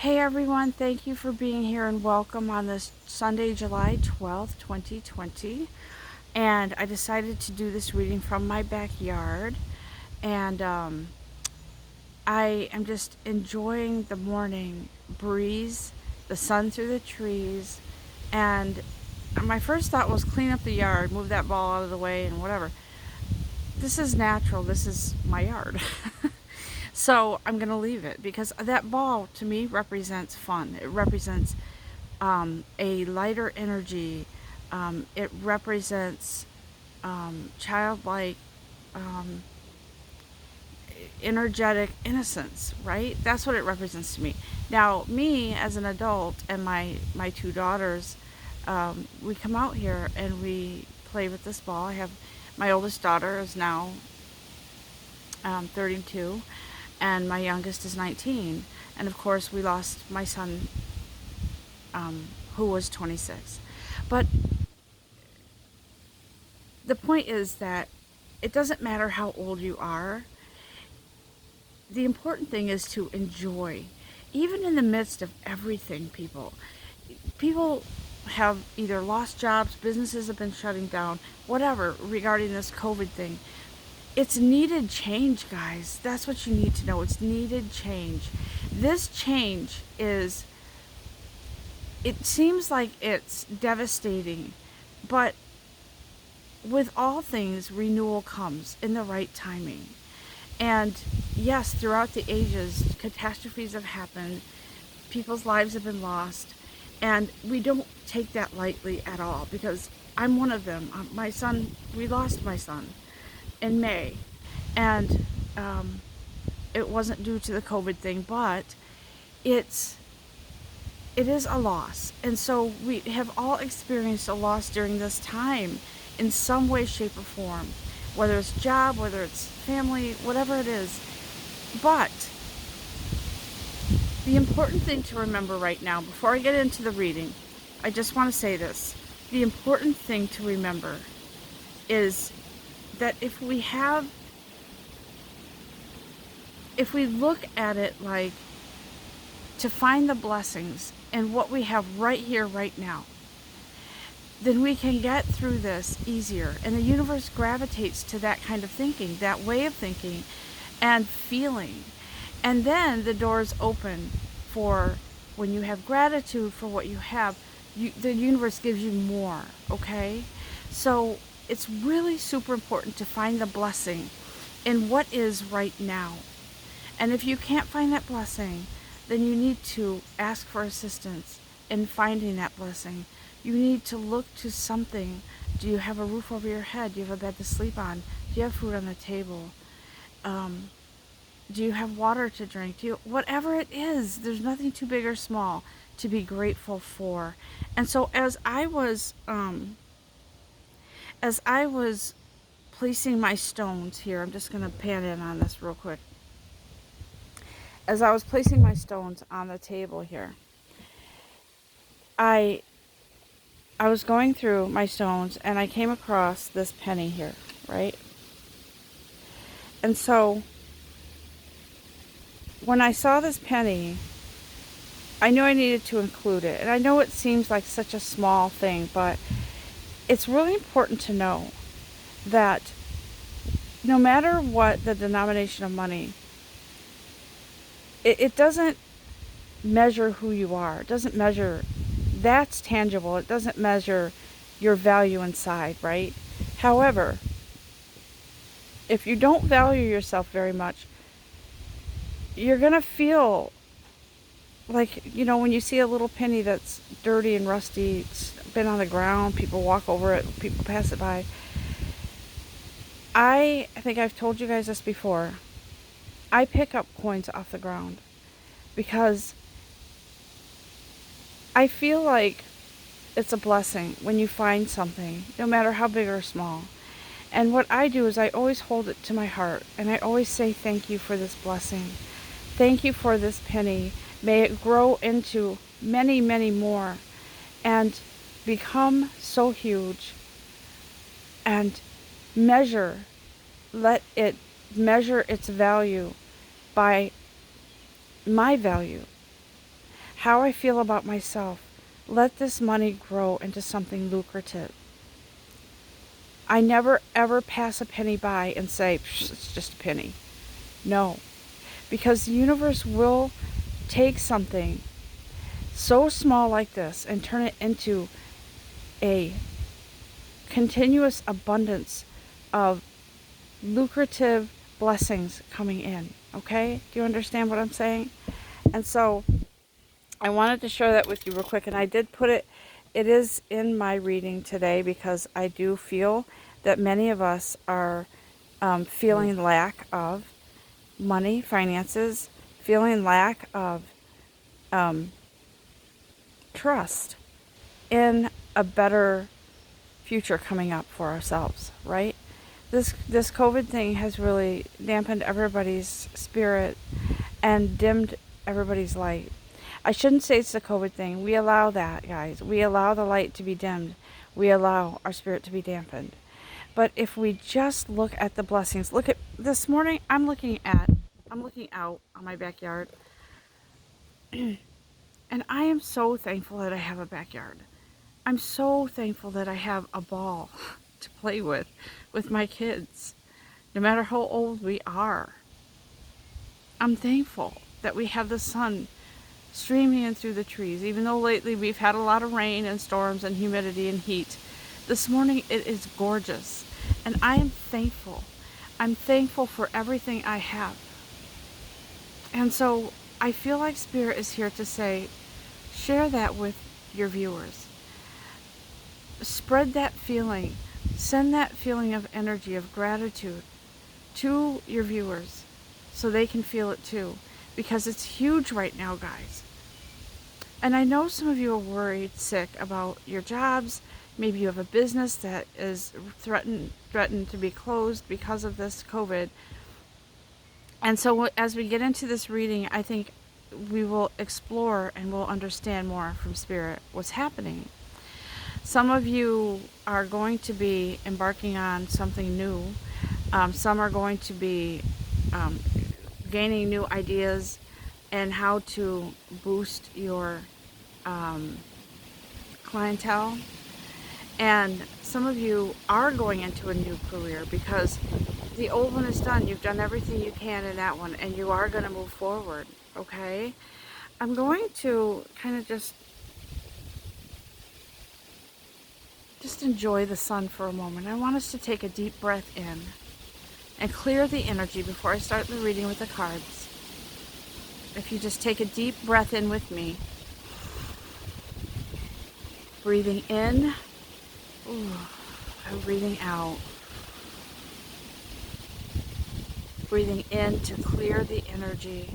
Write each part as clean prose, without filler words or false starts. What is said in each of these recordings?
Hey everyone, thank you for being here and welcome on this Sunday, July 12th, 2020. And I decided to do this reading from my backyard. And I am just enjoying the morning breeze, the sun through the trees. And my first thought was clean up the yard, move that ball out of the way, and whatever. This is natural, this is my yard. So I'm going to leave it because that ball to me represents fun. It represents a lighter energy. It represents childlike, um, energetic innocence, right? That's what it represents to me. Now, me as an adult and my two daughters, we come out here and we play with this ball. I have my oldest daughter is now 32, and my youngest is 19. And of course, we lost my son, who was 26. But the point is that it doesn't matter how old you are. The important thing is to enjoy, even in the midst of everything, people. People have either lost jobs, businesses have been shutting down, whatever, regarding this COVID thing. It's needed change, guys. That's what you need to know. It's needed change. This change is, it seems like it's devastating, but with all things, renewal comes in the right timing. And yes, throughout the ages, catastrophes have happened, people's lives have been lost, and we don't take that lightly at all because I'm one of them. My son, we lost my son in May, and it wasn't due to the COVID thing, but it's it is a loss. And so we have all experienced a loss during this time in some way, shape, or form, whether it's job, whether it's family, whatever it is. But the important thing to remember right now, before I get into the reading, I just want to say this. The important thing to remember is that if we look at it like to find the blessings in what we have right here, right now, then we can get through this easier. And the universe gravitates to that kind of thinking, that way of thinking and feeling. And then the doors open for when you have gratitude for what you have, the universe gives you more, okay? So it's really super important to find the blessing in what is right now. And if you can't find that blessing, then you need to ask for assistance in finding that blessing. You need to look to something. Do you have a roof over your head? Do you have a bed to sleep on? Do you have food on the table? Do you have water to drink? Whatever it is, there's nothing too big or small to be grateful for. And so as I was placing my stones here, I'm just going to pan in on this real quick. As I was placing my stones on the table here, I was going through my stones and I came across this penny here, right? And so when I saw this penny, I knew I needed to include it. And I know it seems like such a small thing, but it's really important to know that no matter what the denomination of money, it doesn't measure who you are. It doesn't measure, that's tangible. It doesn't measure your value inside, right? However, if you don't value yourself very much, you're going to feel like, when you see a little penny that's dirty and rusty, it's been on the ground, people walk over it, people pass it by. I think I've told you guys this before. I pick up coins off the ground because I feel like it's a blessing when you find something, no matter how big or small. And what I do is I always hold it to my heart and I always say thank you for this blessing. Thank you for this penny. May it grow into many, many more and become so huge and let it measure its value by my value. how I feel about myself. Let this money grow into something lucrative. I never ever pass a penny by and say, it's just a penny. No, because the universe will take something so small like this and turn it into a continuous abundance of lucrative blessings coming in. Okay? Do you understand what I'm saying? And so I wanted to share that with you real quick, and I did put it is in my reading today because I do feel that many of us are feeling lack of money, finances, feeling lack of trust in a better future coming up for ourselves, right? This COVID thing has really dampened everybody's spirit and dimmed everybody's light. I shouldn't say it's the COVID thing. We allow that, guys. We allow the light to be dimmed. We allow our spirit to be dampened. But if we just look at the blessings, look at this morning, I'm looking out on my backyard, and I am so thankful that I have a backyard. I'm so thankful that I have a ball to play with my kids, no matter how old we are. I'm thankful that we have the sun streaming in through the trees, even though lately we've had a lot of rain and storms and humidity and heat. This morning it is gorgeous, and I am thankful. I'm thankful for everything I have. And so I feel like Spirit is here to say, share that with your viewers. Spread that feeling. Send that feeling of energy, of gratitude to your viewers so they can feel it too. Because it's huge right now, guys. And I know some of you are worried, sick about your jobs. Maybe you have a business that is threatened to be closed because of this COVID. And so as we get into this reading, I think we will explore and we'll understand more from Spirit what's happening. Some of you are going to be embarking on something new. Some are going to be gaining new ideas and how to boost your clientele. And some of you are going into a new career because the old one is done. You've done everything you can in that one, and you are going to move forward, okay? I'm going to kind of just enjoy the sun for a moment. I want us to take a deep breath in and clear the energy before I start the reading with the cards. If you just take a deep breath in with me, breathing in, and breathing out. Breathing in to clear the energy,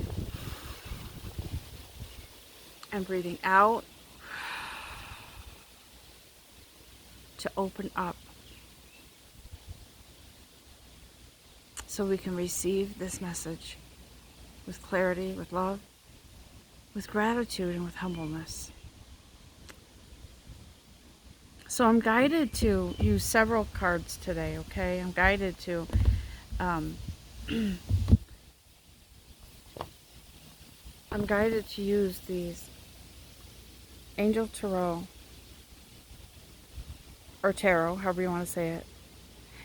and breathing out to open up so we can receive this message with clarity, with love, with gratitude, and with humbleness. So I'm guided to use several cards today, okay? I'm guided to I'm guided to use these Angel Tarot, or Tarot, however you want to say it,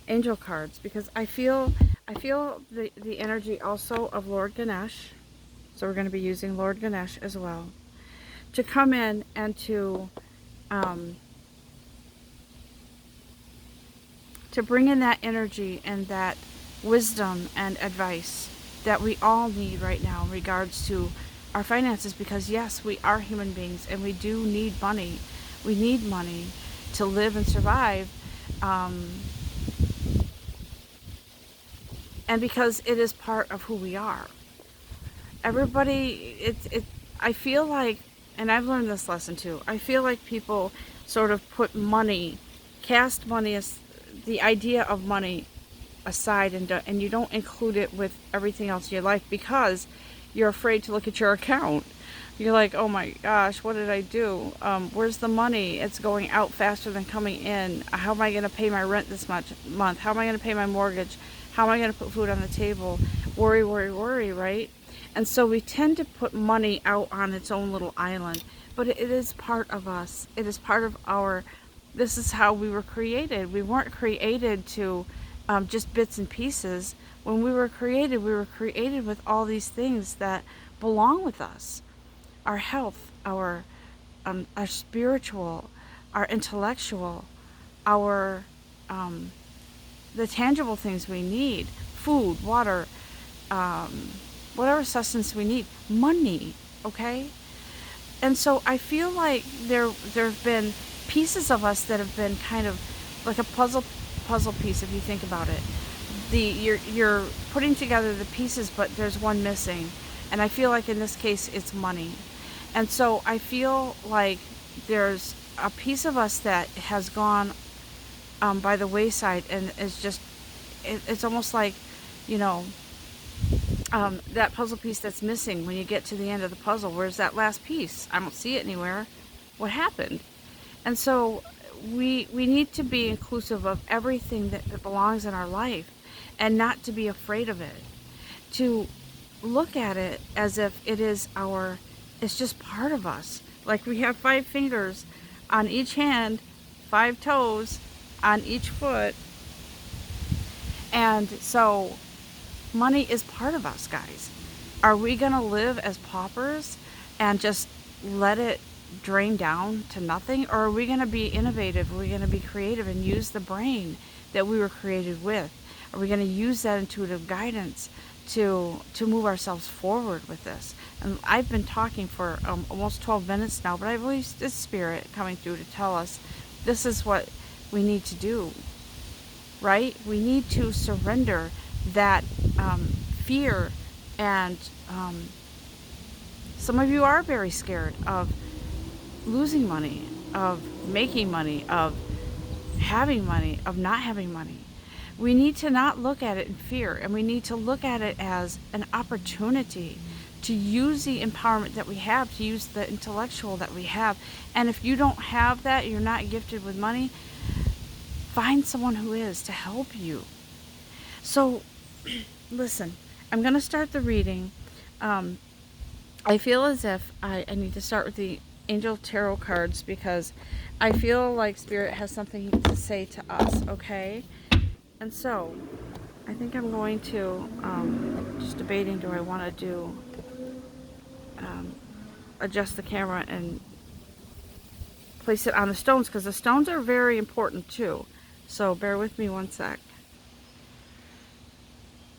angel cards, because I feel the energy also of Lord Ganesh. So we're going to be using Lord Ganesh as well to come in and to bring in that energy and that wisdom and advice that we all need right now in regards to our finances, because yes, we are human beings and we do need money. We need money to live and survive, and because it is part of who we are. Everybody, I feel like, and I've learned this lesson too, I feel like people sort of put money, cast money as the idea of money aside, and you don't include it with everything else in your life because you're afraid to look at your account. You're like, oh my gosh, what did I do? Where's the money? It's going out faster than coming in. How am I going to pay my rent this month? How am I going to pay my mortgage? How am I going to put food on the table? Worry, worry, worry, right? And so we tend to put money out on its own little island, but it is part of us. It is part of our, this is how we were created. We weren't created to just bits and pieces. When we were created with all these things that belong with us: our health, our spiritual, our intellectual, our the tangible things we need: food, water, um, whatever sustenance we need, money. Okay, and so I feel like there've been pieces of us that have been kind of like a puzzle piece, if you think about it. You're putting together the pieces, but there's one missing, and I feel like in this case it's money. And so I feel like there's a piece of us that has gone by the wayside, and is just it's almost like, you know, that puzzle piece that's missing. When you get to the end of the puzzle, where's that last piece? I don't see it anywhere. What happened? And so we need to be inclusive of everything that belongs in our life, and not to be afraid of it. To look at it as if it's just part of us. Like we have 5 fingers on each hand, 5 toes on each foot. And so money is part of us, guys. Are we going to live as paupers and just let it drain down to nothing? Or are we going to be innovative? Are we going to be creative and use the brain that we were created with? Are we going to use that intuitive guidance to move ourselves forward with this? And I've been talking for almost 12 minutes now, but I believe this spirit coming through to tell us this is what we need to do, right? We need to surrender that fear. And some of you are very scared of losing money, of making money, of having money, of not having money. We need to not look at it in fear, and we need to look at it as an opportunity to use the empowerment that we have, to use the intellectual that we have. And if you don't have that, you're not gifted with money, find someone who is, to help you. So listen, I'm going to start the reading. I feel as if I need to start with the Angel Tarot cards, because I feel like Spirit has something to say to us, okay? And so I think I'm going to, just debating, do I want to do, adjust the camera and place it on the stones, because the stones are very important too. So bear with me one sec.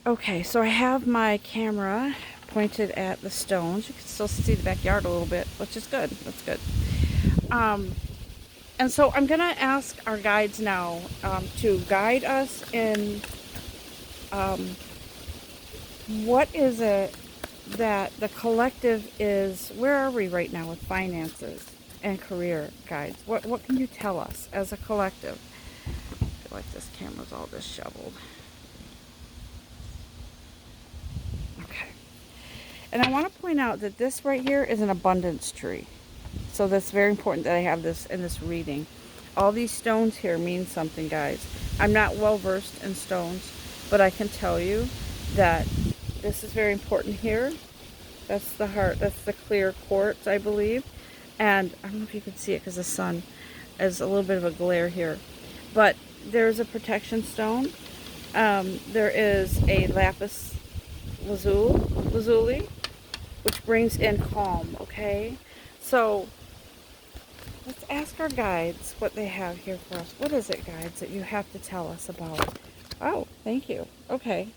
Okay, so I have my camera pointed at the stones. You can still see the backyard a little bit, which is good. That's good. And so I'm going to ask our guides now to guide us in what is it that the collective is. Where are we right now with finances and career, guides? What can you tell us as a collective? I feel like this camera's all disheveled. Okay. And I want to point out that this right here is an abundance tree. So that's very important that I have this in this reading. All these stones here mean something, guys. I'm not well versed in stones, but I can tell you that this is very important here. That's the heart. That's the clear quartz, I believe. And I don't know if you can see it because the sun is a little bit of a glare here. But there's a protection stone. There is a lapis lazuli, which brings in calm, okay? So let's ask our guides what they have here for us. What is it, guides, that you have to tell us about? Oh, thank you. Okay.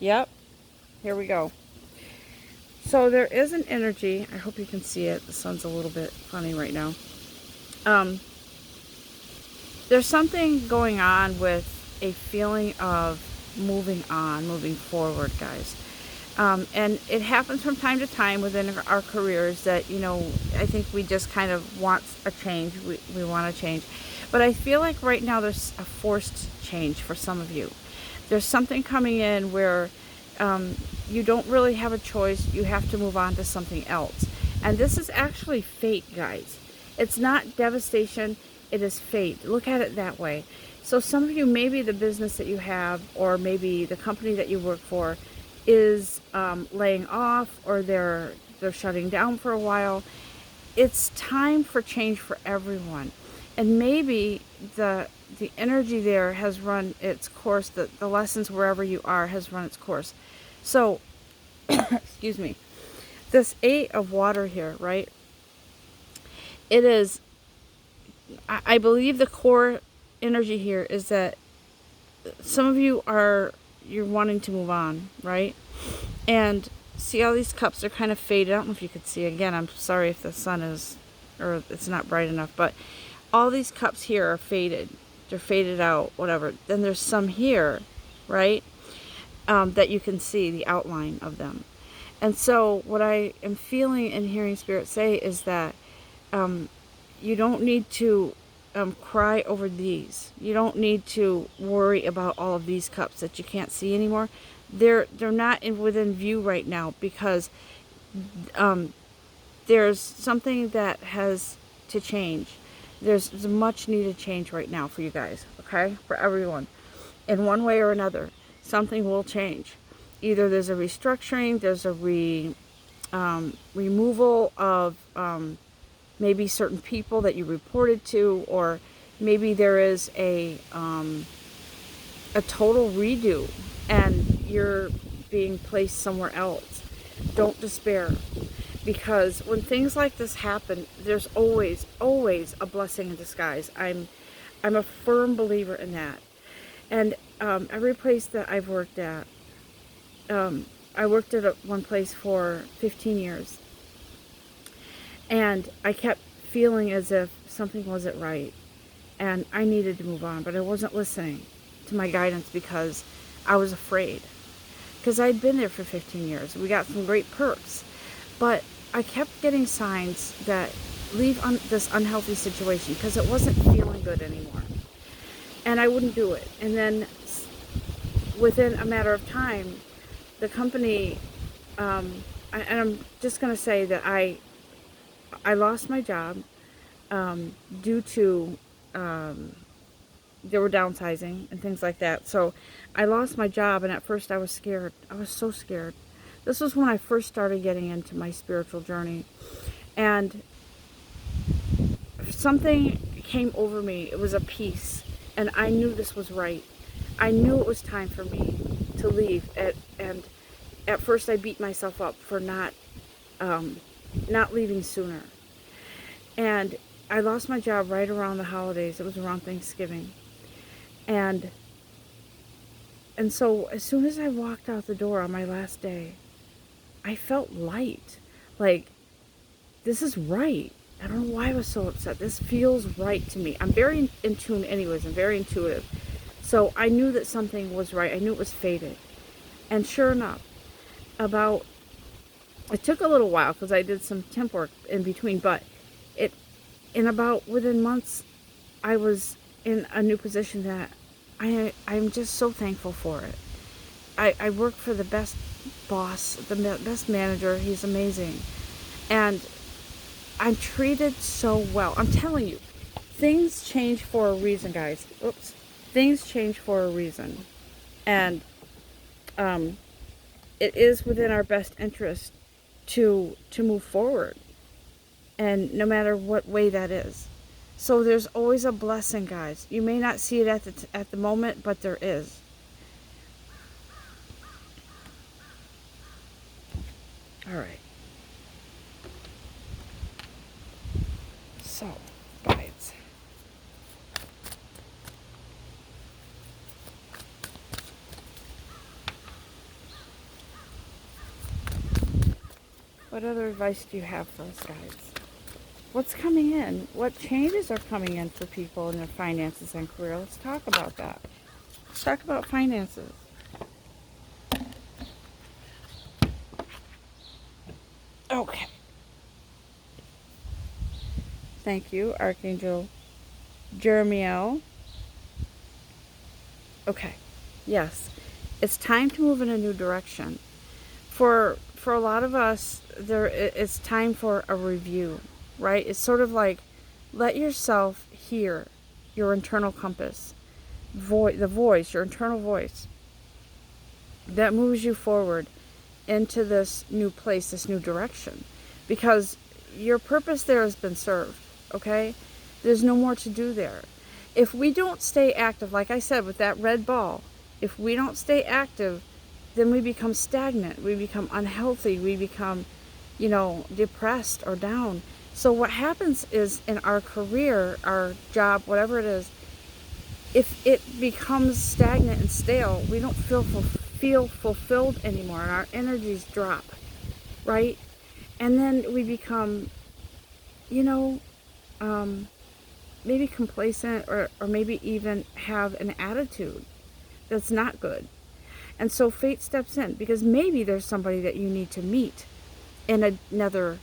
Yep. Here we go. So there is an energy. I hope you can see it. The sun's a little bit funny right now. There's something going on with a feeling of moving on, moving forward, guys. And it happens from time to time within our careers that, you know, I think we just kind of want a change. We want to change. But I feel like right now there's a forced change for some of you. There's something coming in where you don't really have a choice. You have to move on to something else. And this is actually fate, guys. It's not devastation. It is fate. Look at it that way. So some of you, maybe the business that you have, or maybe the company that you work for, is laying off, or they're shutting down for a while. It's time for change for everyone. And maybe the energy there has run its course, the lessons wherever you are has run its course. So, excuse me, this 8 of water here, right? It is, I believe the core energy here is that some of you you're wanting to move on, right? And see, all these cups are kind of faded. I don't know if you could see. Again, I'm sorry if the sun is, or it's not bright enough, but all these cups here are faded. They're faded out, whatever. Then there's some here, right? That you can see the outline of them. And so what I am feeling and hearing Spirit say is that you don't need to cry over these. You don't need to worry about all of these cups that you can't see anymore. They're not within view right now, because there's something that has to change. There's a much needed change right now for you guys, okay? For everyone. In one way or another, something will change. Either there's a restructuring, there's a removal of maybe certain people that you reported to, or maybe there is a total redo and you're being placed somewhere else. Don't despair, because when things like this happen, there's always a blessing in disguise. I'm a firm believer in that. And every place that I've worked at, I worked at one place for 15 years, and I kept feeling as if something wasn't right, and I needed to move on, but I wasn't listening to my guidance because I was afraid. Because I'd been there for 15 years. We got some great perks, but I kept getting signs that leave this unhealthy situation, because it wasn't feeling good anymore. And I wouldn't do it. And then within a matter of time, the company, and I'm just going to say that I lost my job due to, they were downsizing and things like that. So I lost my job, and at first I was scared. I was so scared. This was when I first started getting into my spiritual journey. And something came over me. It was a peace. And I knew this was right. I knew it was time for me to leave. And at first I beat myself up for not leaving sooner. And I lost my job right around the holidays. It was around Thanksgiving. And so as soon as I walked out the door on my last day, I felt light. Like, this is right. I don't know why I was so upset. This feels right to me. I'm very in tune anyways. I'm very intuitive. So I knew that something was right. I knew it was fated. And sure enough, it took a little while because I did some temp work in between, but within months, I was in a new position that I'm just so thankful for it. I work for the best boss, the best manager. He's amazing. And I'm treated so well. I'm telling you, things change for a reason, guys. Oops. Things change for a reason. And it is within our best interest to move forward. And no matter what way that is. So there's always a blessing, guys. You may not see it at the moment, but there is. All right. So, bites. What other advice do you have for us, guys? What's coming in? What changes are coming in for people in their finances and career? Let's talk about that. Let's talk about finances. Okay. Thank you, Archangel Jeremiel. Okay. Yes. It's time to move in a new direction. For a lot of us, it's time for a review, right? It's sort of like, let yourself hear your internal compass, the voice, your internal voice that moves you forward into this new place, this new direction, because your purpose there has been served, okay? There's no more to do there. If we don't stay active, like I said with that red ball, if we don't stay active, then we become stagnant, we become unhealthy, we become, depressed or down. So what happens is in our career, our job, whatever it is, if it becomes stagnant and stale, we don't feel fulfilled anymore, and our energies drop, right? And then we become, you know, maybe complacent, or maybe even have an attitude that's not good. And so fate steps in, because maybe there's somebody that you need to meet in another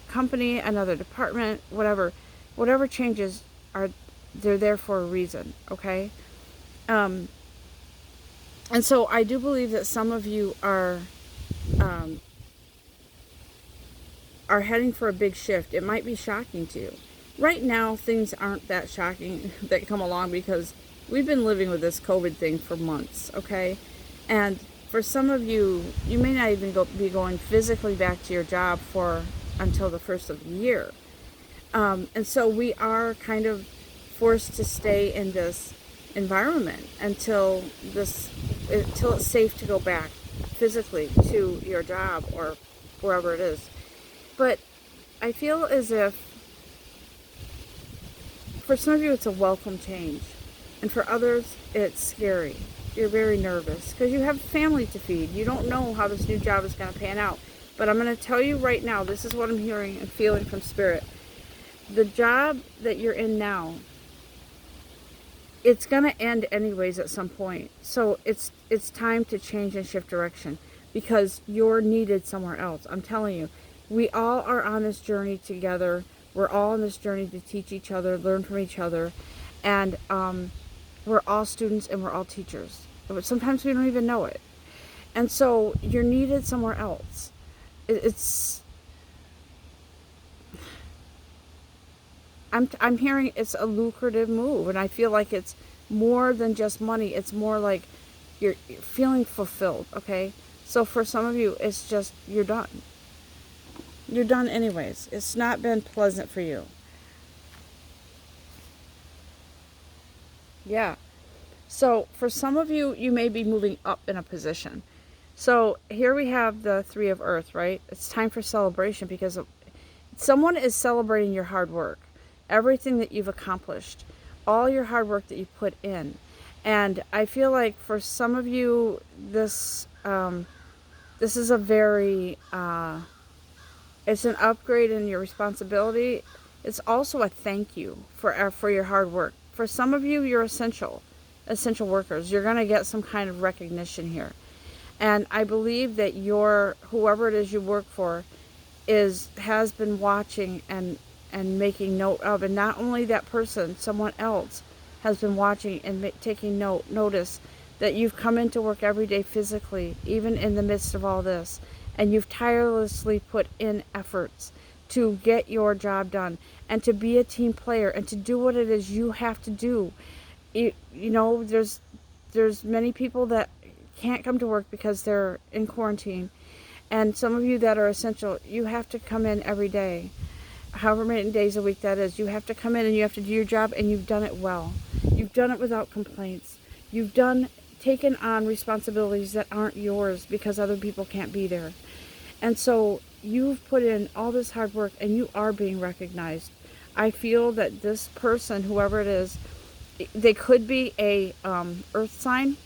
company, another department, whatever changes they're there for a reason, okay? And so I do believe that some of you are heading for a big shift. It might be shocking to you. Right now, things aren't that shocking that come along, because we've been living with this COVID thing for months, okay? And for some of you, you may not even be going physically back to your job until the first of the year. And so we are kind of forced to stay in this environment until it's safe to go back physically to your job or wherever it is. But I feel as if for some of you it's a welcome change, and for others it's scary. You're very nervous because you have family to feed. You don't know how this new job is going to pan out. But I'm going to tell you right now, this is what I'm hearing and feeling from Spirit. The job that you're in now, it's going to end anyways at some point. So it's time to change and shift direction, because you're needed somewhere else. I'm telling you, we all are on this journey together. We're all on this journey to teach each other, learn from each other. And we're all students and we're all teachers. But sometimes we don't even know it. And so you're needed somewhere else. I'm hearing it's a lucrative move, and I feel like it's more than just money. It's more like you're feeling fulfilled, okay? So for some of you, it's just you're done. You're done anyways. It's not been pleasant for you. Yeah. So for some of you, you may be moving up in a position. So here we have the Three of Earth, right? It's time for celebration, because someone is celebrating your hard work, everything that you've accomplished, all your hard work that you put in. And I feel like for some of you, this is a very, it's an upgrade in your responsibility. It's also a thank you for your hard work. For some of you, you're essential workers. You're going to get some kind of recognition here. And I believe that whoever it is you work for has been watching and making note of. And not only that person, someone else has been watching and taking notice that you've come into work every day physically, even in the midst of all this. And you've tirelessly put in efforts to get your job done and to be a team player and to do what it is you have to do. There's many people that can't come to work because they're in quarantine. And some of you that are essential, you have to come in every day. However many days a week that is, you have to come in and you have to do your job, and you've done it well. You've done it without complaints. You've taken on responsibilities that aren't yours because other people can't be there. And so you've put in all this hard work, and you are being recognized. I feel that this person, whoever it is, they could be a earth sign,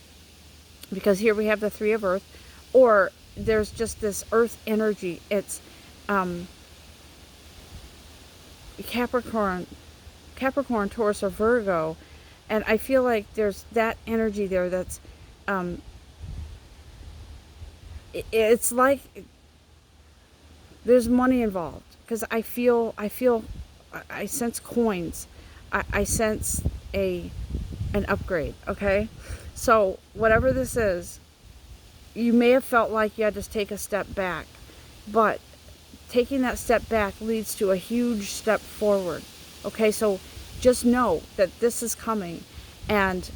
because here we have the Three of Earth, or there's just this earth energy. It's Capricorn, Taurus, or Virgo. And I feel like there's that energy there that's it's like there's money involved, because I sense coins. I sense an upgrade, okay? So whatever this is, you may have felt like you had to take a step back, but taking that step back leads to a huge step forward, okay? So just know that this is coming. And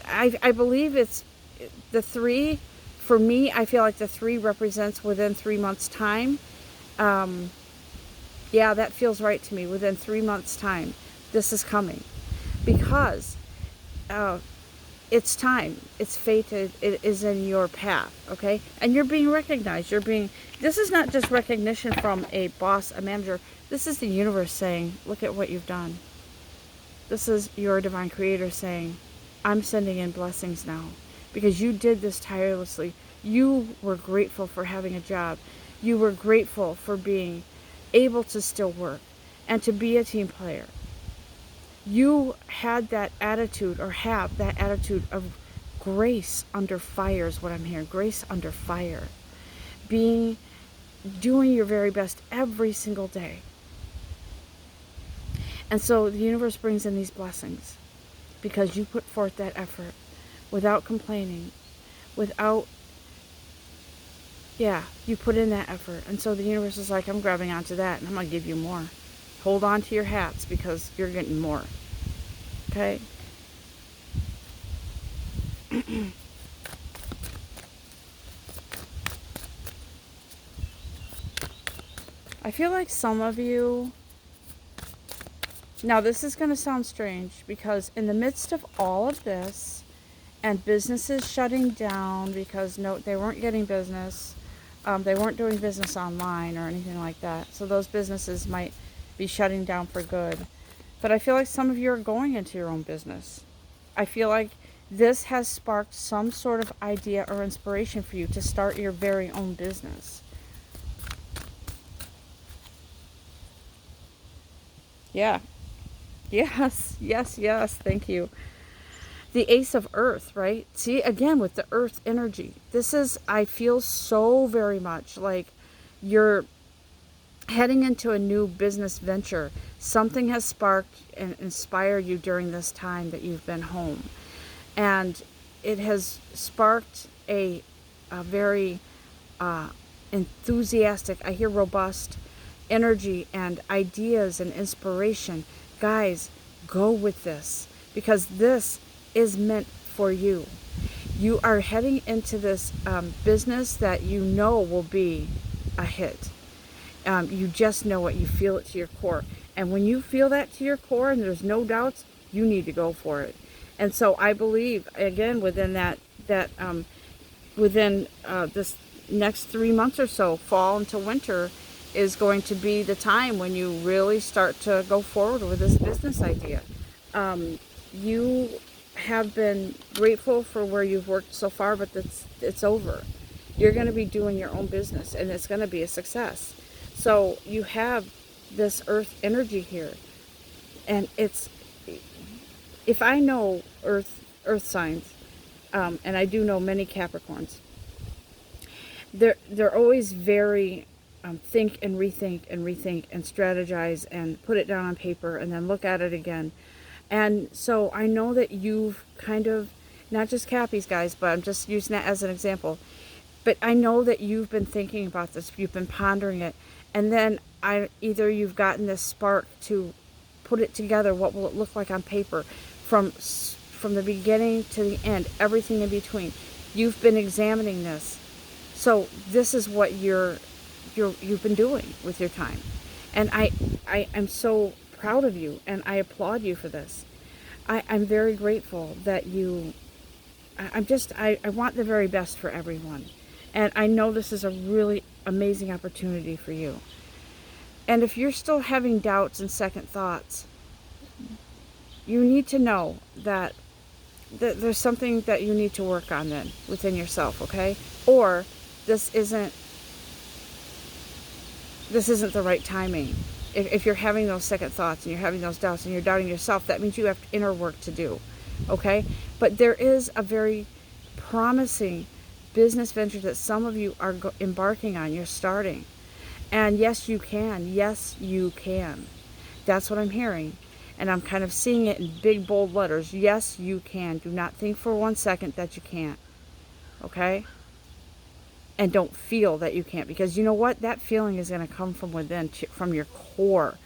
I believe it's the three For me, I feel like the 3 represents within 3 months' time. Yeah, that feels right to me. Within 3 months' time, this is coming. Because it's time. It's fated. It is in your path, okay? And you're being recognized. This is not just recognition from a boss, a manager. This is the universe saying, look at what you've done. This is your divine creator saying, I'm sending in blessings now. Because you did this tirelessly. You were grateful for having a job. You were grateful for being able to still work and to be a team player. You had that attitude, or have that attitude of grace under fire is what I'm hearing. Grace under fire. Doing your very best every single day. And so the universe brings in these blessings because you put forth that effort without complaining, you put in that effort. And so the universe is like, I'm grabbing onto that and I'm going to give you more. Hold on to your hats because you're getting more. Okay? I feel like some of you, now this is going to sound strange because in the midst of all of this and businesses shutting down because they weren't getting business, they weren't doing business online or anything like that. So those businesses might be shutting down for good. But I feel like some of you are going into your own business. I feel like this has sparked some sort of idea or inspiration for you to start your very own business. Yeah. Yes, yes, yes. Thank you. The Ace of Earth, right? See, again, with the Earth energy. I feel so very much like you're heading into a new business venture. Something has sparked and inspired you during this time that you've been home. And it has sparked a very enthusiastic, I hear robust energy and ideas and inspiration. Guys, go with this because this is meant for you. You are heading into this business that you know will be a hit. You just know it. You feel it to your core. And when you feel that to your core and there's no doubts, you need to go for it. And so I believe, again, within this next 3 months or so, fall into winter, is going to be the time when you really start to go forward with this business idea. You have been grateful for where you've worked so far, but it's over. You're going to be doing your own business, and it's going to be a success. So you have this earth energy here, and if I know earth signs, and I do know many Capricorns, they're always very think and rethink and strategize and put it down on paper and then look at it again. And so I know that you've kind of, not just Cappies, guys, but I'm just using that as an example. But I know that you've been thinking about this, you've been pondering it, and then either you've gotten this spark to put it together, what will it look like on paper, from the beginning to the end, everything in between. You've been examining this. So this is what you've been doing with your time. And I am so proud of you, and I applaud you for this. I'm very grateful that I want the very best for everyone. And I know this is a really amazing opportunity for you. And if you're still having doubts and second thoughts, you need to know that there's something that you need to work on then within yourself, okay? Or this isn't the right timing. If you're having those second thoughts and you're having those doubts and you're doubting yourself, that means you have inner work to do, okay? But there is a very promising business venture that some of you are embarking on. You're starting. And yes, you can. Yes, you can. That's what I'm hearing. And I'm kind of seeing it in big, bold letters. Yes, you can. Do not think for 1 second that you can't. Okay? And don't feel that you can't. Because you know what? That feeling is going to come from within, from your core.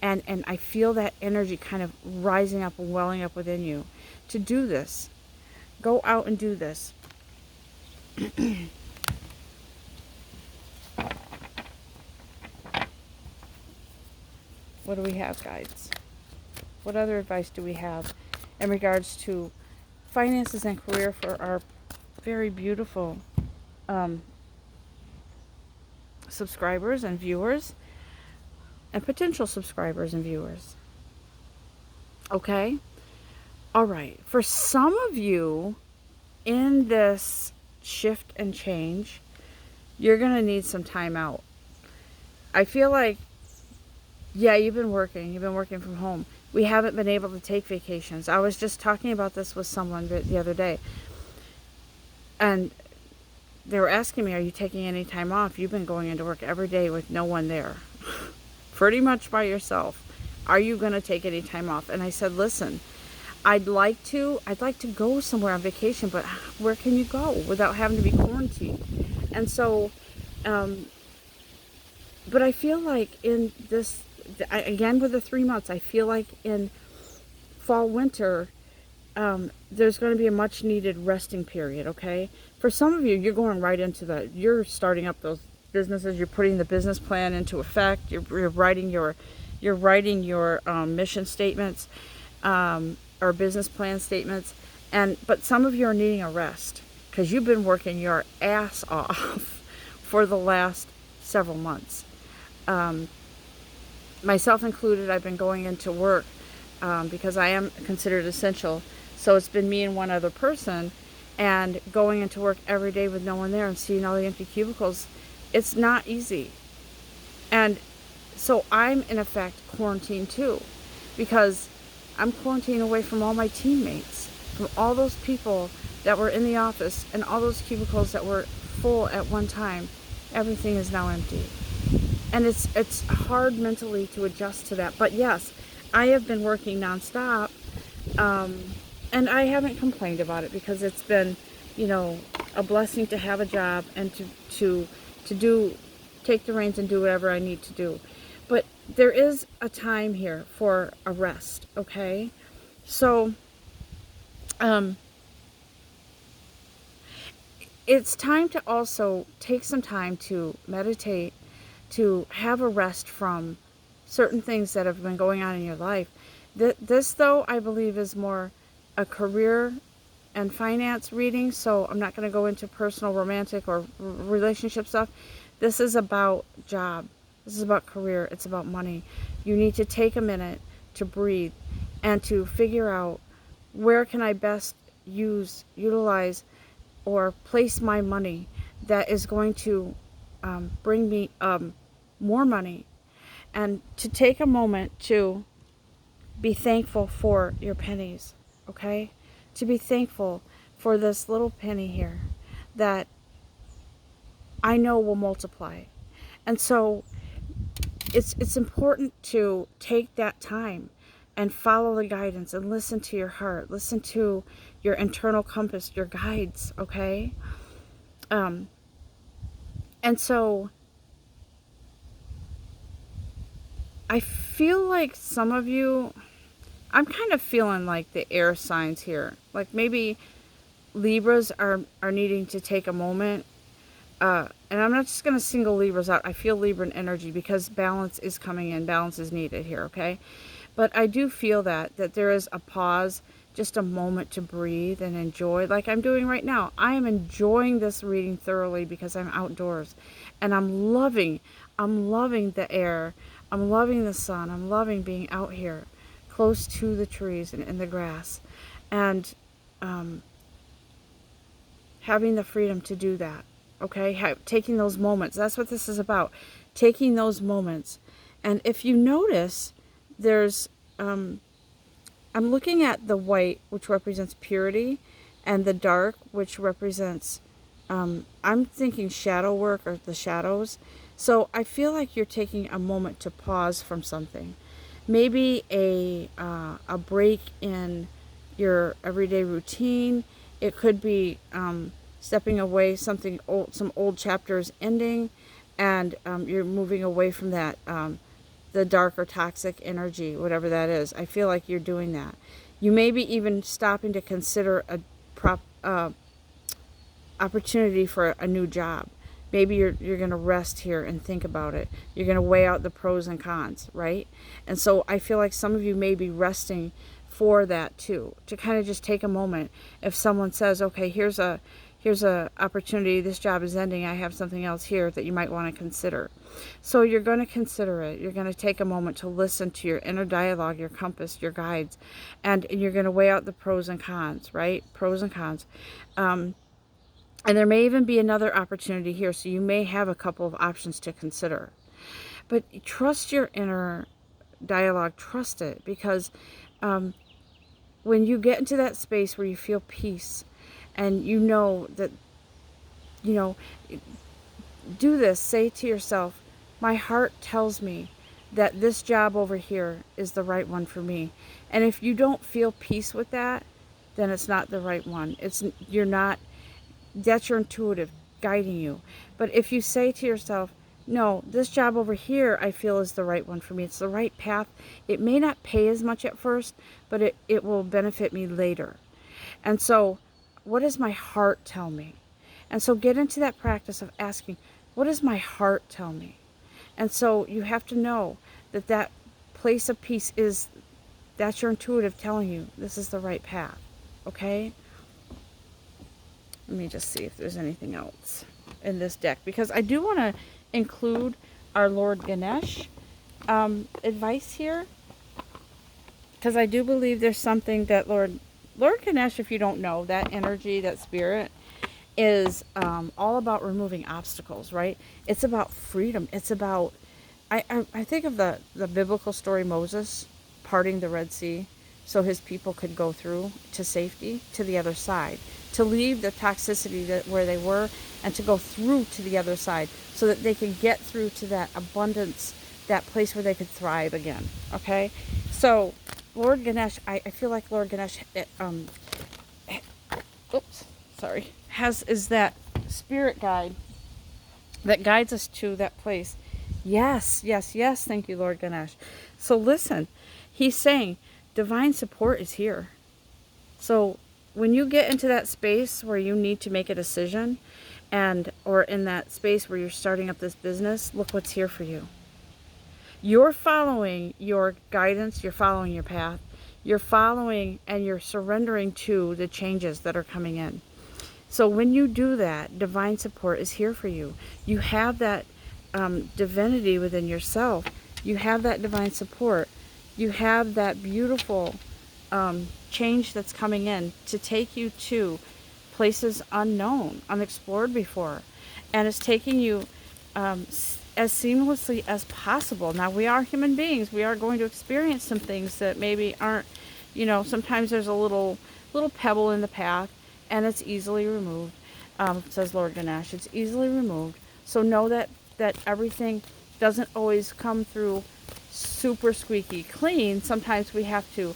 And I feel that energy kind of rising up and welling up within you to do this. Go out and do this. What do we have, guides? What other advice do we have in regards to finances and career for our very beautiful um, subscribers and viewers and potential subscribers and viewers? Okay? All right. For some of you in this shift and change, you're going to need some time out. I feel like, yeah, you've been working from home. We haven't been able to take vacations. I was just talking about this with someone the other day, and they were asking me, are you taking any time off? You've been going into work every day with no one there, pretty much by yourself. Are you going to take any time off? And I said, listen, I'd like to go somewhere on vacation, but where can you go without having to be quarantined? And so, but I feel like in this, again with the 3 months, I feel like in fall, winter, there's going to be a much needed resting period, okay? For some of you, you're going right into you're starting up those businesses, you're putting the business plan into effect, you're writing your mission statements, or business plan statements, but some of you are needing a rest because you've been working your ass off for the last several months. Myself included, I've been going into work because I am considered essential. So it's been me and one other person, and going into work every day with no one there and seeing all the empty cubicles, it's not easy. And so I'm in effect quarantined too, because I'm quarantined away from all my teammates, from all those people that were in the office and all those cubicles that were full at one time. Everything is now empty. And it's hard mentally to adjust to that. But yes, I have been working nonstop, and I haven't complained about it because it's been, a blessing to have a job and to take the reins and do whatever I need to do. But there is a time here for a rest, okay? So, it's time to also take some time to meditate, to have a rest from certain things that have been going on in your life. This, though, I believe is more a career and finance reading, so I'm not going to go into personal, romantic, or relationship stuff. This is about job. This is about career. It's about money. You need to take a minute to breathe and to figure out where can I best utilize, or place my money that is going to bring me more money, and to take a moment to be thankful for your pennies, okay? To be thankful for this little penny here that I know will multiply. And so it's important to take that time and follow the guidance and listen to your heart, listen to your internal compass, your guides, okay? And so I feel like some of you, I'm kind of feeling like the air signs here. Like maybe Libras are needing to take a moment. And I'm not just going to single Libras out. I feel Libran energy because balance is coming in. Balance is needed here, okay? But I do feel that there is a pause, just a moment to breathe and enjoy, like I'm doing right now. I am enjoying this reading thoroughly because I'm outdoors. And I'm loving the air. I'm loving the sun. I'm loving being out here, close to the trees and in the grass. And having the freedom to do that. Okay, taking those moments. That's what this is about. Taking those moments. And if you notice, there's, I'm looking at the white, which represents purity, and the dark, which represents, I'm thinking shadow work or the shadows. So I feel like you're taking a moment to pause from something. Maybe a break in your everyday routine. It could be, stepping away, some old chapters ending, and you're moving away from that, the dark or toxic energy, whatever that is. I feel like you're doing that. You may be even stopping to consider opportunity for a new job. Maybe you're going to rest here and think about it. You're going to weigh out the pros and cons, right? And so I feel like some of you may be resting for that too, to kind of just take a moment. If someone says, okay, here's a opportunity, this job is ending, I have something else here that you might want to consider. So you're going to consider it. You're going to take a moment to listen to your inner dialogue, your compass, your guides, and you're going to weigh out the pros and cons, right? Pros and cons. And there may even be another opportunity here, so you may have a couple of options to consider. But trust your inner dialogue, trust it, because when you get into that space where you feel peace and you know that, do this, say to yourself, my heart tells me that this job over here is the right one for me. And if you don't feel peace with that, then it's not the right one. That's your intuitive guiding you. But if you say to yourself, no, this job over here I feel is the right one for me. It's the right path. It may not pay as much at first, but it will benefit me later. And so, what does my heart tell me? And so get into that practice of asking, what does my heart tell me? And so you have to know that place of peace that's your intuitive telling you this is the right path. Okay? Let me just see if there's anything else in this deck, because I do want to include our Lord Ganesh advice here, because I do believe there's something that Lord Ganesh, if you don't know, that energy, that spirit, is all about removing obstacles, right? It's about freedom. It's about, I think of the biblical story, Moses parting the Red Sea so his people could go through to safety to the other side, to leave the toxicity where they were and to go through to the other side so that they could get through to that abundance, that place where they could thrive again. Okay? So Lord Ganesh, I feel like Lord Ganesh, is that spirit guide that guides us to that place. Yes, yes, yes. Thank you, Lord Ganesh. So listen, he's saying divine support is here. So when you get into that space where you need to make a decision, or in that space where you're starting up this business, look what's here for you. You're following your guidance, you're following your path, you're following and you're surrendering to the changes that are coming in. So when you do that, divine support is here for you. You have that divinity within yourself. You have that divine support. You have that beautiful change that's coming in to take you to places unknown, unexplored before. And it's taking you as seamlessly as possible. Now, we are human beings. We are going to experience some things that maybe aren't, sometimes there's a little pebble in the path, and it's easily removed, says Lord Ganesh. It's easily removed. So know that everything doesn't always come through super squeaky clean. Sometimes we have to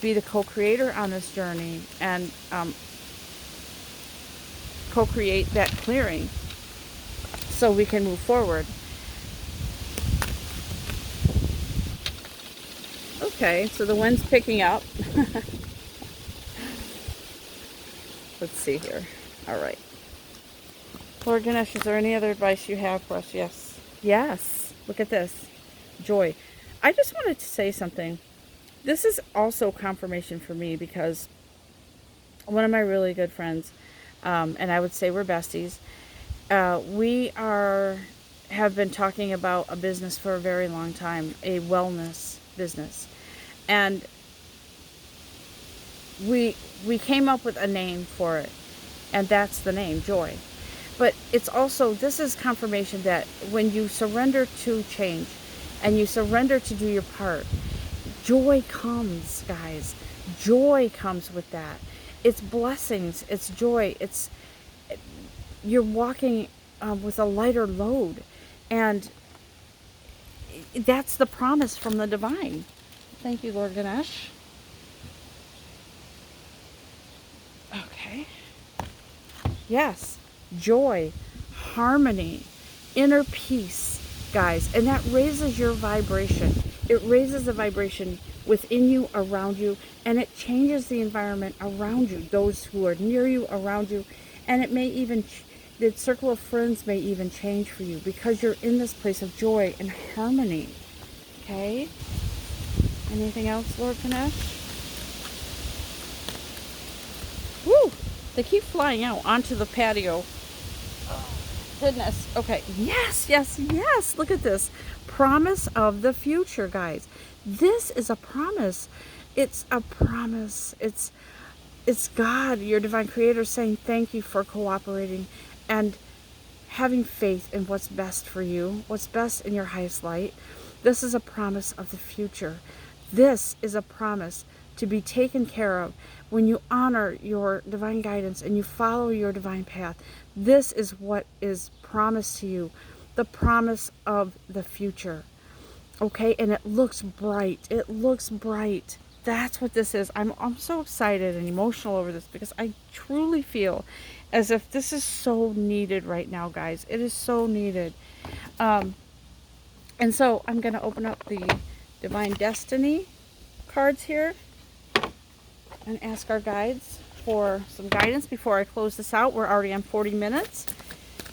be the co-creator on this journey and co-create that clearing so we can move forward. Okay, so the wind's picking up. Let's see here. All right. Lord Ganesh, is there any other advice you have for us? Yes. Yes. Look at this. Joy. I just wanted to say something. This is also confirmation for me, because one of my really good friends, and I would say we're besties, we have been talking about a business for a very long time, a wellness business. And we came up with a name for it, and that's the name, Joy. But it's also, this is confirmation that when you surrender to change and you surrender to do your part, joy comes, guys. Joy comes with that. It's blessings. It's joy. You're walking with a lighter load. And that's the promise from the divine. Thank you, Lord Ganesh. Okay. Yes. Joy, harmony, inner peace, guys. And that raises your vibration. It raises the vibration within you, around you, and it changes the environment around you, those who are near you, around you. And it may even, the circle of friends may even change for you because you're in this place of joy and harmony. Okay? Anything else, Lord Ganesh? Woo! They keep flying out onto the patio. Goodness. Okay. Yes, yes, yes. Look at this. Promise of the future, guys. This is a promise. It's a promise. It's God, your divine creator, saying thank you for cooperating and having faith in what's best for you, what's best in your highest light. This is a promise of the future. This is a promise to be taken care of when you honor your divine guidance and you follow your divine path. This is what is promised to you, the promise of the future. Okay, and it looks bright. It looks bright. That's what this is. I'm so excited and emotional over this because I truly feel as if this is so needed right now, guys. It is so needed. Um, and so I'm going to open up the Divine Destiny cards here and ask our guides for some guidance before I close this out. We're already on 40 minutes.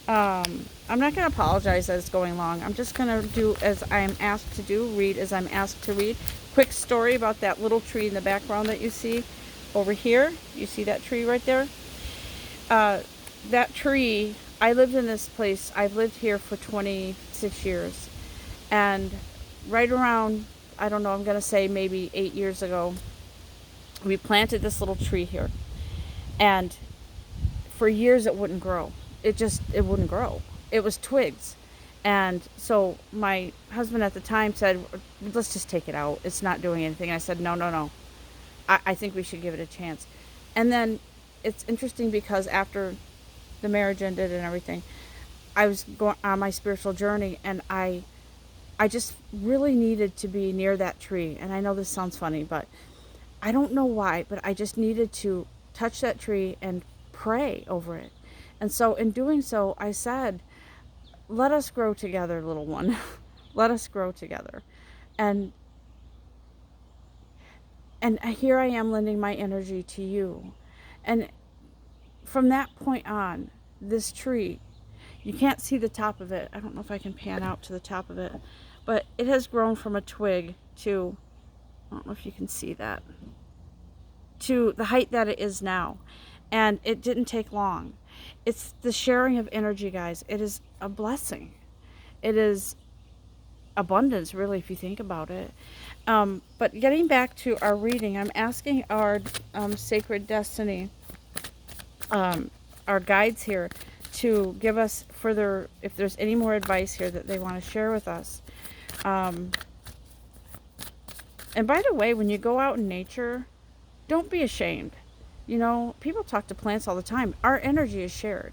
I'm not going to apologize that it's going long. I'm just going to do as I'm asked to do, read as I'm asked to read. Quick story about that little tree in the background that you see over here. You see that tree right there? That tree, I lived in this place. I've lived here for 26 years. And right around, I don't know, I'm going to say maybe 8 years ago, we planted this little tree here. And for years it wouldn't grow. It wouldn't grow. It was twigs. And so my husband at the time said, let's just take it out. It's not doing anything. I said, no. I think we should give it a chance. And then it's interesting because after the marriage ended and everything, I was going on my spiritual journey, and I just really needed to be near that tree. And I know this sounds funny, but I don't know why, but I just needed to touch that tree and pray over it. And so in doing so, I said, let us grow together, little one. Let us grow together. And here I am lending my energy to you. And from that point on, this tree, you can't see the top of it. I don't know if I can pan out to the top of it, but it has grown from a twig to, I don't know if you can see that, to the height that it is now. And it didn't take long. It's the sharing of energy, guys. It is a blessing. It is abundance, really, if you think about it. But getting back to our reading, I'm asking our sacred destiny, our guides here, to give us further, if there's any more advice here that they want to share with us. And by the way, when you go out in nature, don't be ashamed. You know, people talk to plants all the time. Our energy is shared.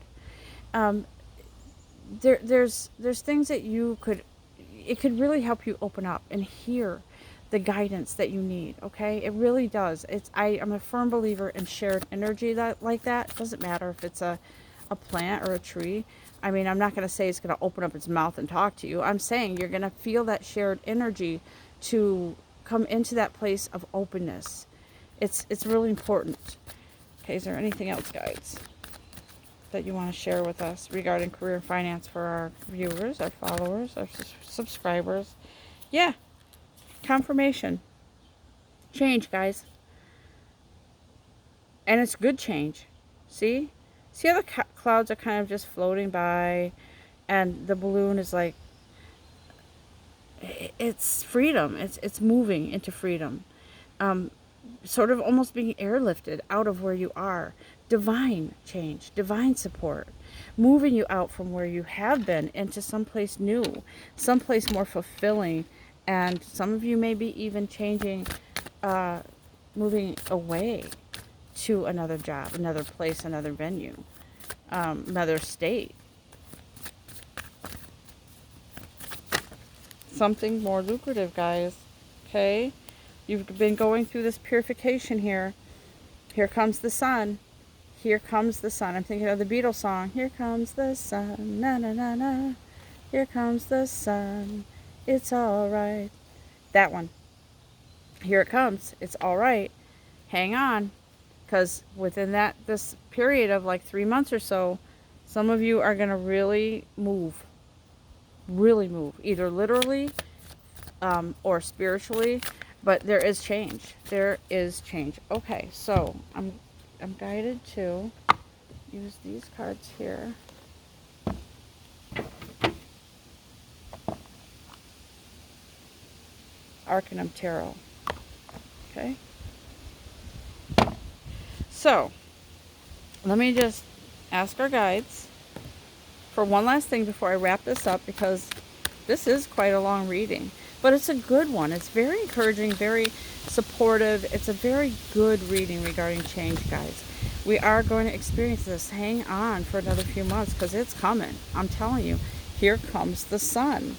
There's things that it could really help you open up and hear the guidance that you need. Okay, it really does. I'm a firm believer in shared energy like that. It doesn't matter if it's a plant or a tree. I mean, I'm not going to say it's going to open up its mouth and talk to you. I'm saying you're going to feel that shared energy to come into that place of openness. It's really important. Okay, is there anything else, guys, that you want to share with us regarding career and finance for our viewers, our followers, our subscribers? Yeah, confirmation. Change, guys. And it's good change. See? See how the clouds are kind of just floating by, and the balloon is like, it's freedom. It's moving into freedom. Sort of almost being airlifted out of where you are. Divine change, divine support, moving you out from where you have been into someplace new, someplace more fulfilling. And some of you may be even changing, moving away to another job, another place, another venue, another state. Something more lucrative, guys. Okay? You've been going through this purification here. Here comes the sun. Here comes the sun. I'm thinking of the Beatles song. Here comes the sun. Na na na na. Here comes the sun. It's all right. That one. Here it comes. It's all right. Hang on. because within this period of like 3 months or so, some of you are going to really move, either literally or spiritually, but there is change. There is change. Okay, so I'm guided to use these cards here. Arcanum Tarot. Okay. So, let me just ask our guides for one last thing before I wrap this up, because this is quite a long reading, but it's a good one. It's very encouraging, very supportive. It's a very good reading regarding change, guys. We are going to experience this. Hang on for another few months, because it's coming. I'm telling you, here comes the sun.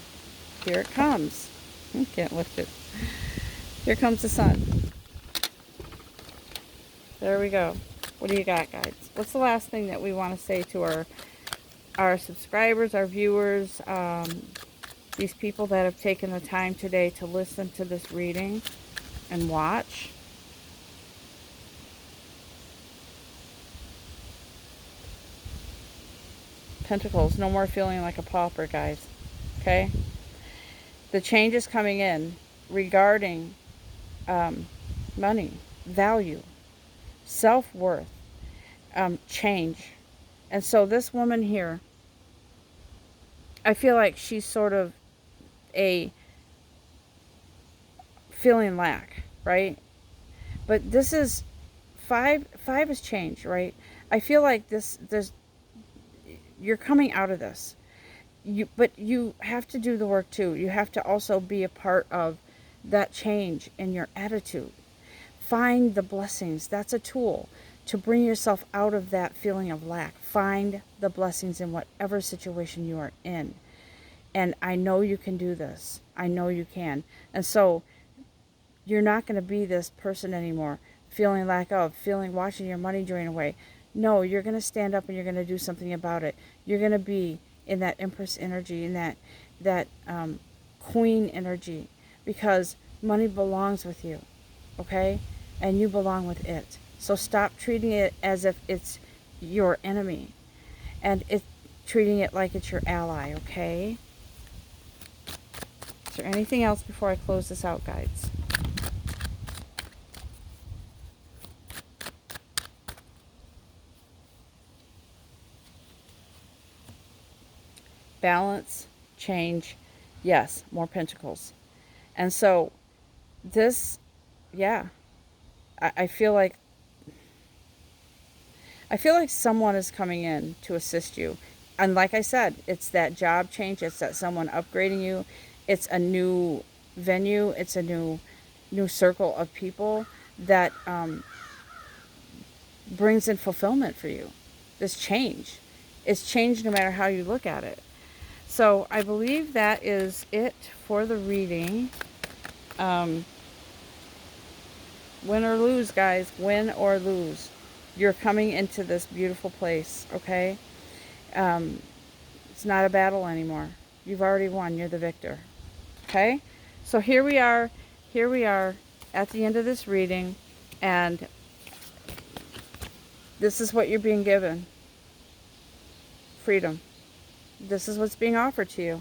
Here it comes. I can't lift it. Here comes the sun. There we go. What do you got, guys? What's the last thing that we want to say to our subscribers, our viewers, these people that have taken the time today to listen to this reading and watch? Pentacles, no more feeling like a pauper, guys. Okay? The change is coming in regarding money, value, self-worth, change. And so this woman here, I feel like she's sort of a feeling lack, right? But this is five is change, right? I feel like this you're coming out of this. But you have to do the work too. You have to also be a part of that change in your attitude. Find the blessings. That's a tool to bring yourself out of that feeling of lack. Find the blessings in whatever situation you are in. And I know you can do this. I know you can. And so you're not going to be this person anymore, feeling lack of, watching your money drain away. No, you're going to stand up and you're going to do something about it. You're going to be in that Empress energy, in that Queen energy, because money belongs with you, okay? And you belong with it. So stop treating it as if it's your enemy, and treating it like it's your ally, okay? Is there anything else before I close this out, guides? Balance, change, yes, more pentacles. And so this, yeah, I feel like someone is coming in to assist you. And like I said, it's that job change, it's that someone upgrading you, it's a new venue, it's a new circle of people that brings in fulfillment for you. This change. It's change no matter how you look at it. So I believe that is it for the reading. Win or lose, guys. Win or lose. You're coming into this beautiful place, okay? It's not a battle anymore. You've already won. You're the victor. Okay? So here we are. Here we are at the end of this reading. And this is what you're being given. Freedom. This is what's being offered to you.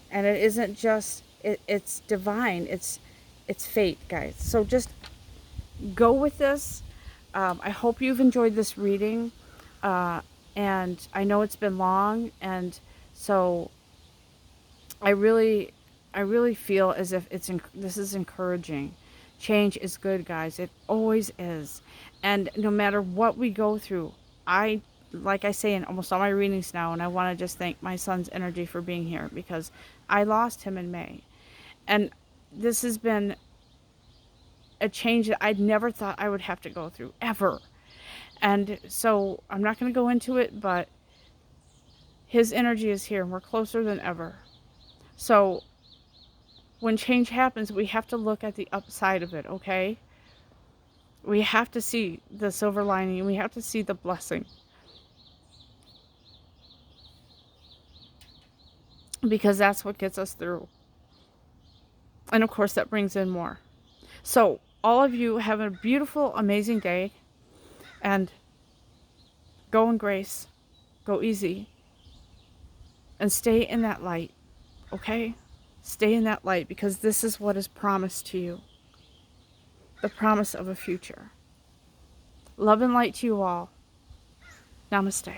And it isn't just, it's divine. It's fate, guys. So just go with this. I hope you've enjoyed this reading. And I know it's been long. And so I really feel as if this is encouraging. Change is good, guys. It always is. And no matter what we go through, like I say in almost all my readings now, and I want to just thank my son's energy for being here, because I lost him in May. And this has been a change that I'd never thought I would have to go through, ever. And so I'm not going to go into it, but his energy is here, and we're closer than ever. So when change happens, we have to look at the upside of it, okay? We have to see the silver lining, and we have to see the blessing. Because that's what gets us through. And of course, that brings in more. So all of you have a beautiful, amazing day, and go in grace, go easy, and stay in that light, okay? Stay in that light, because this is what is promised to you, the promise of a future. Love and light to you all. Namaste.